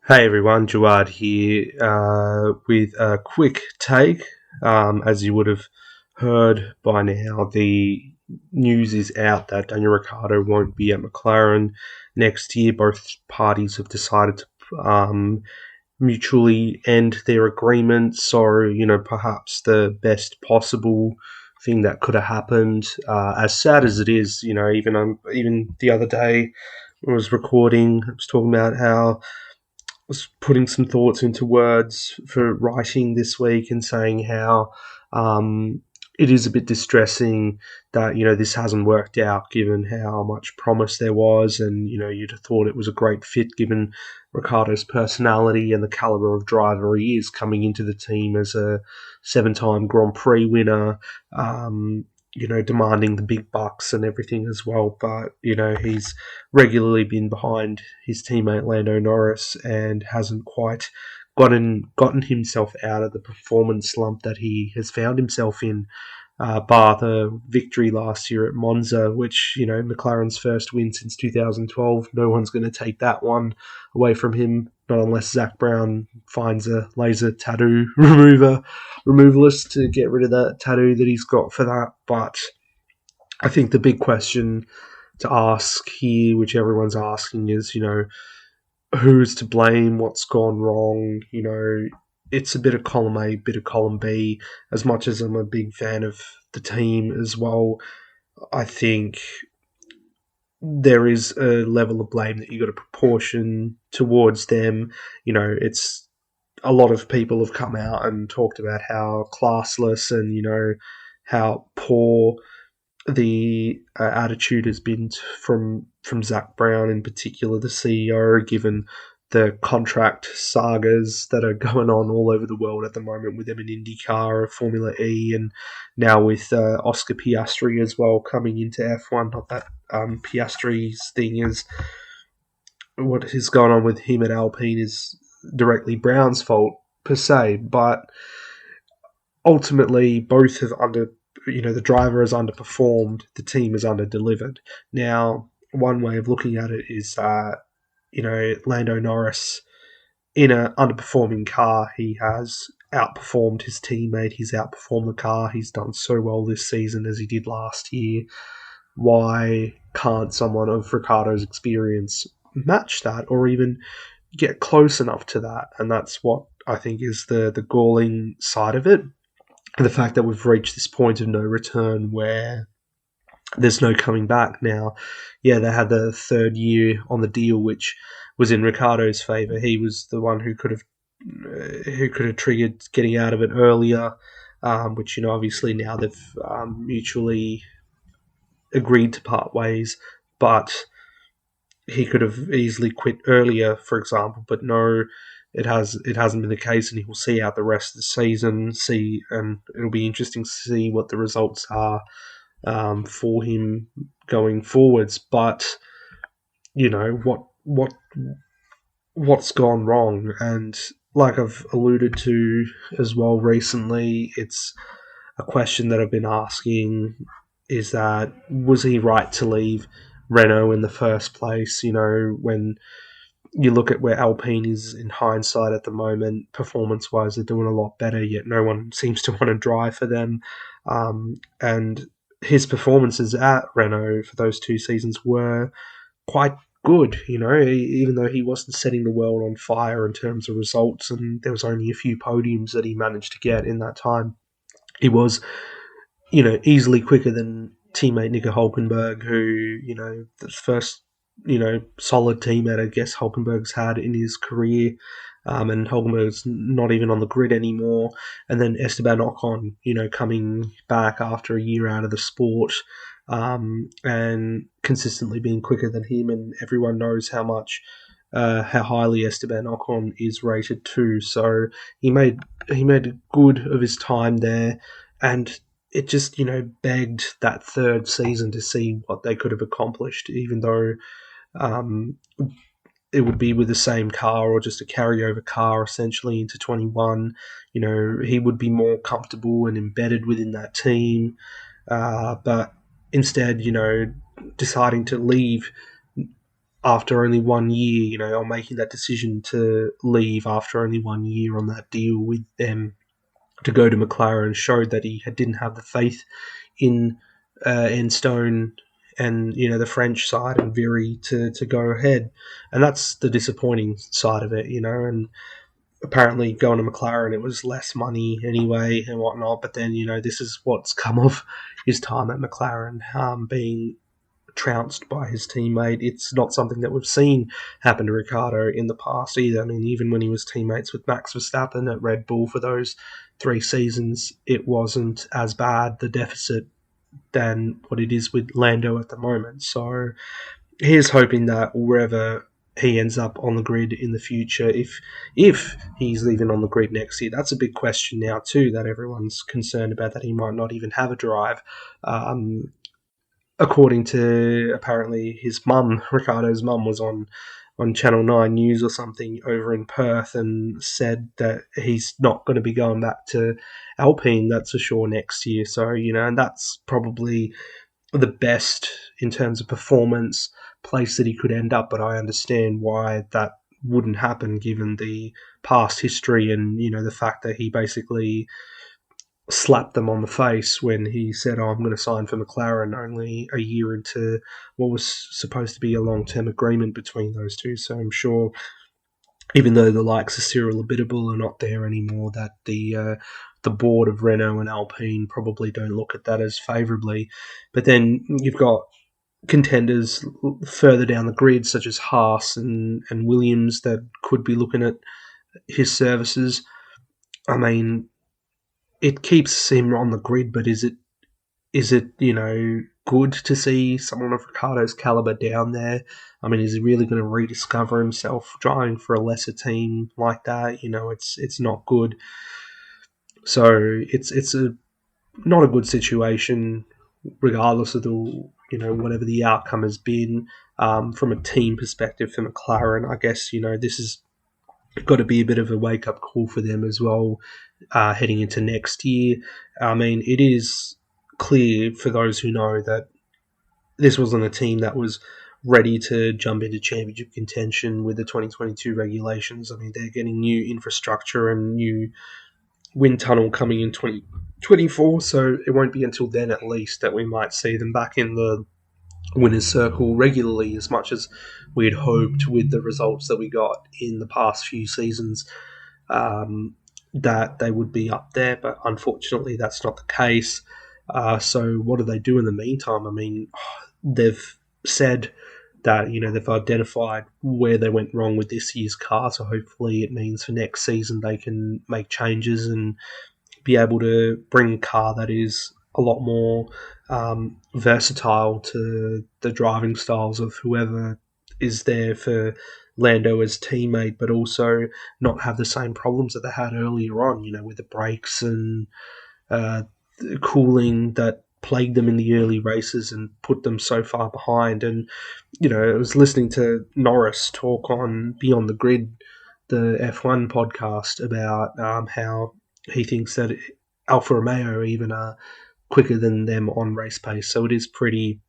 Hey everyone, Jawad here with a quick take. As you would have heard by now, the news is out that Daniel Ricciardo won't be at McLaren next year. Both parties have decided to mutually end their agreement. So, perhaps the best possible thing that could have happened. As sad as it is, even the other day I was recording, I was talking about how was putting some thoughts into words for writing this week and saying how it is a bit distressing that this hasn't worked out given how much promise there was, and you'd have thought it was a great fit given Ricardo's personality and the caliber of driver he is coming into the team as a seven-time Grand Prix winner. Demanding the big bucks and everything as well. But, he's regularly been behind his teammate Lando Norris and hasn't quite gotten himself out of the performance slump that he has found himself in. Bar the victory last year at Monza, which, McLaren's first win since 2012. No one's going to take that one away from him, not unless Zach Brown finds a laser tattoo removalist to get rid of that tattoo that he's got for that. But I think the big question to ask here, which everyone's asking, is, who's to blame, what's gone wrong, it's a bit of column A, bit of column B. As much as I'm a big fan of the team as well, I think there is a level of blame that you got to proportion towards them. It's a lot of people have come out and talked about how classless and how poor the attitude has been from Zach Brown in particular, the CEO, given the contract sagas that are going on all over the world at the moment with them in IndyCar, Formula E, and now with Oscar Piastri as well coming into F1. Not that Piastri's thing is what has gone on with him at Alpine is directly Brown's fault per se, but ultimately both have the driver has underperformed, the team has underdelivered. Now, one way of looking at it is Lando Norris, in an underperforming car, he has outperformed his teammate, he's outperformed the car, he's done so well this season as he did last year. Why can't someone of Ricciardo's experience match that or even get close enough to that? And that's what I think is the galling side of it. The fact that we've reached this point of no return where there's no coming back now. Yeah, they had the third year on the deal, which was in Ricciardo's favour. He was the one who could have triggered getting out of it earlier, which obviously now they've mutually agreed to part ways. But he could have easily quit earlier, for example. But no, it hasn't been the case, and he will see out the rest of the season. And it'll be interesting to see what the results are for him going forwards. But what's gone wrong, and like I've alluded to as well recently, it's a question that I've been asking: is that was he right to leave Renault in the first place? When you look at where Alpine is in hindsight at the moment, performance-wise, they're doing a lot better, yet no one seems to want to drive for them. And his performances at Renault for those two seasons were quite good, even though he wasn't setting the world on fire in terms of results, and there was only a few podiums that he managed to get in that time. He was, easily quicker than teammate Nico Hulkenberg, who, the first solid teammate I guess Hulkenberg's had in his career, and Hulkenberg's not even on the grid anymore. And then Esteban Ocon, coming back after a year out of the sport, and consistently being quicker than him, and everyone knows how highly Esteban Ocon is rated too. So he made good of his time there, and it just begged that third season to see what they could have accomplished, even though it would be with the same car or just a carryover car essentially into 21. He would be more comfortable and embedded within that team, but instead, deciding to leave after only 1 year, or making that decision to leave after only 1 year on that deal with them to go to McLaren showed that he didn't have the faith in Stone and the French side and Viry to go ahead, and that's the disappointing side of it, and apparently going to McLaren it was less money anyway and whatnot, but then this is what's come of his time at McLaren, being trounced by his teammate. It's not something that we've seen happen to Ricciardo in the past either. I mean, even when he was teammates with Max Verstappen at Red Bull for those 3 seasons, it wasn't as bad, the deficit, than what it is with Lando at the moment. So here's hoping that wherever he ends up on the grid in the future, if he's leaving on the grid next year, that's a big question now too, that everyone's concerned about, that he might not even have a drive. According to apparently his mum, Ricciardo's mum, was on Channel 9 News or something over in Perth and said that he's not going to be going back to Alpine, that's for sure, next year. So, and that's probably the best in terms of performance place that he could end up, but I understand why that wouldn't happen given the past history and, the fact that he basically slapped them on the face when he said, I'm going to sign for McLaren only a year into what was supposed to be a long-term agreement between those two. So I'm sure, even though the likes of Cyril Abiteboul are not there anymore, that the board of Renault and Alpine probably don't look at that as favourably. But then you've got contenders further down the grid, such as Haas and Williams, that could be looking at his services. I mean, it keeps him on the grid, but is it good to see someone of Ricciardo's caliber down there? I mean, is he really going to rediscover himself driving for a lesser team like that? It's not good. So it's not a good situation, regardless of the whatever the outcome has been. From a team perspective for McLaren, I guess this is got to be a bit of a wake-up call for them as well, heading into next year. I mean, it is clear for those who know that this wasn't a team that was ready to jump into championship contention with the 2022 regulations. I mean, they're getting new infrastructure and new wind tunnel coming in 2024, so it won't be until then, at least, that we might see them back in the winner's circle regularly, as much as we had hoped with the results that we got in the past few seasons, that they would be up there, but unfortunately that's not the case. So what do they do in the meantime? I mean, they've said that they've identified where they went wrong with this year's car, so hopefully it means for next season they can make changes and be able to bring a car that is a lot more versatile to the driving styles of whoever is there for Lando as teammate, but also not have the same problems that they had earlier on, with the brakes and the cooling that plagued them in the early races and put them so far behind. And, I was listening to Norris talk on Beyond the Grid, the F1 podcast, about how he thinks that Alfa Romeo even are quicker than them on race pace. So it is pretty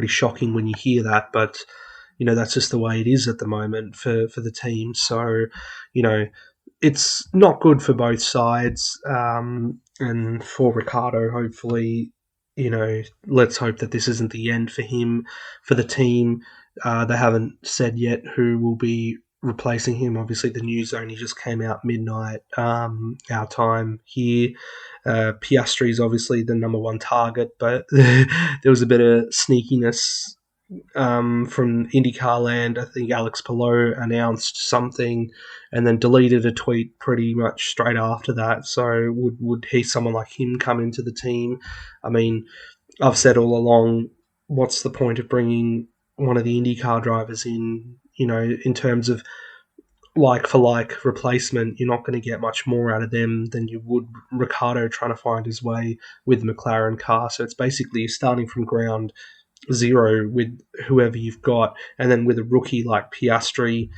shocking when you hear that, but that's just the way it is at the moment for the team. So it's not good for both sides, and for Ricciardo, hopefully, let's hope that this isn't the end for him. For the team, they haven't said yet who will be replacing him. Obviously, the news only just came out midnight, our time here. Piastri is obviously the number one target, but there was a bit of sneakiness from IndyCar land. I think Alex Palou announced something and then deleted a tweet pretty much straight after that. So would someone like him come into the team? I mean, I've said all along, what's the point of bringing one of the IndyCar drivers in, in terms of like-for-like replacement? You're not going to get much more out of them than you would Ricciardo trying to find his way with the McLaren car. So it's basically starting from ground zero with whoever you've got, and then with a rookie like Piastri,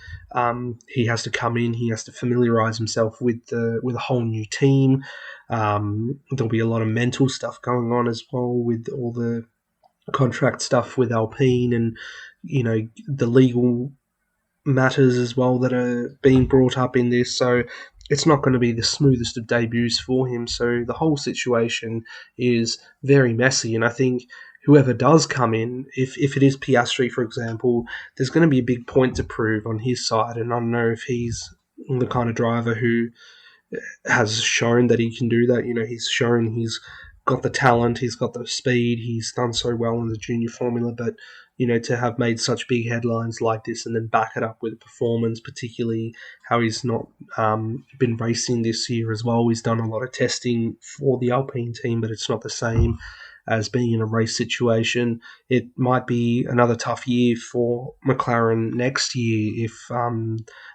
he has to come in, he has to familiarise himself with a whole new team. There'll be a lot of mental stuff going on as well with all the contract stuff with Alpine, and the legal matters as well that are being brought up in this. So it's not going to be the smoothest of debuts for him. So the whole situation is very messy. And I think whoever does come in, if it is Piastri, for example, there's going to be a big point to prove on his side. And I don't know if he's the kind of driver who has shown that he can do that. He's shown he's got the talent, he's got the speed, he's done so well in the junior formula, but to have made such big headlines like this and then back it up with performance, particularly how he's not been racing this year as well. He's done a lot of testing for the Alpine team, but it's not the same as being in a race situation. It might be another tough year for McLaren next year if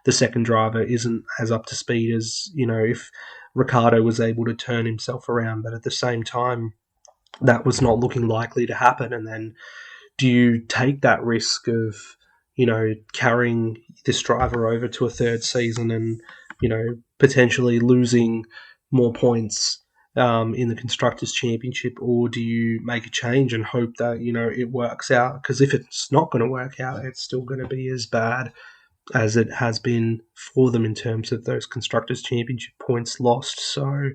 the second driver isn't as up to speed as, if Ricciardo was able to turn himself around. But at the same time, that was not looking likely to happen. And then do you take that risk of, carrying this driver over to a third season and, potentially losing more points in the Constructors' Championship, or do you make a change and hope that, it works out? Because if it's not going to work out, it's still going to be as bad as it has been for them in terms of those Constructors' Championship points lost. So,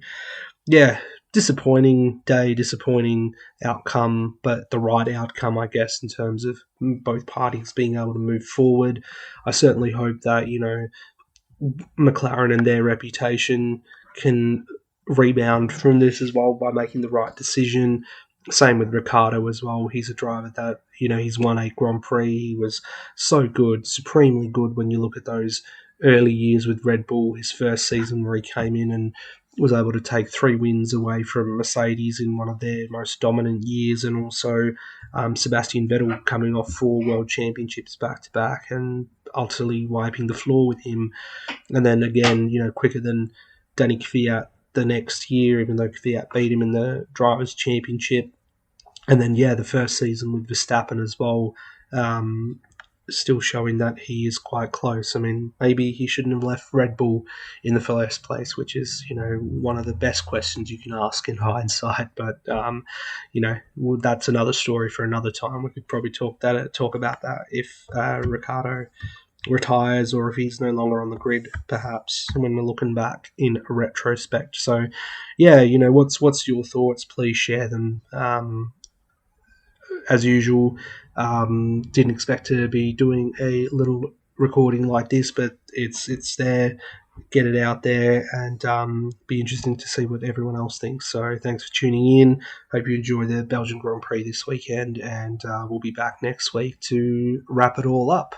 yeah, disappointing day, disappointing outcome, but the right outcome, I guess, in terms of both parties being able to move forward. I certainly hope that, McLaren and their reputation can rebound from this as well by making the right decision. Same with Ricciardo as well. He's a driver that, he's won a Grand Prix. He was so good, supremely good when you look at those early years with Red Bull, his first season where he came in and was able to take 3 wins away from Mercedes in one of their most dominant years, and also Sebastian Vettel coming off 4 world championships back to back and utterly wiping the floor with him. And then again, quicker than Danny Kvyat the next year, even though Kvyat beat him in the Drivers' Championship. And then, the first season with Verstappen as well, still showing that he is quite close. I mean, maybe he shouldn't have left Red Bull in the first place, which is, one of the best questions you can ask in hindsight. But, that's another story for another time. We could probably talk about that if Ricciardo retires or if he's no longer on the grid, perhaps, when we're looking back in retrospect. So, what's your thoughts? Please share them. As usual, didn't expect to be doing a little recording like this, but it's there. Get it out there, and be interesting to see what everyone else thinks. So thanks for tuning in. Hope you enjoy the Belgian Grand Prix this weekend, and we'll be back next week to wrap it all up.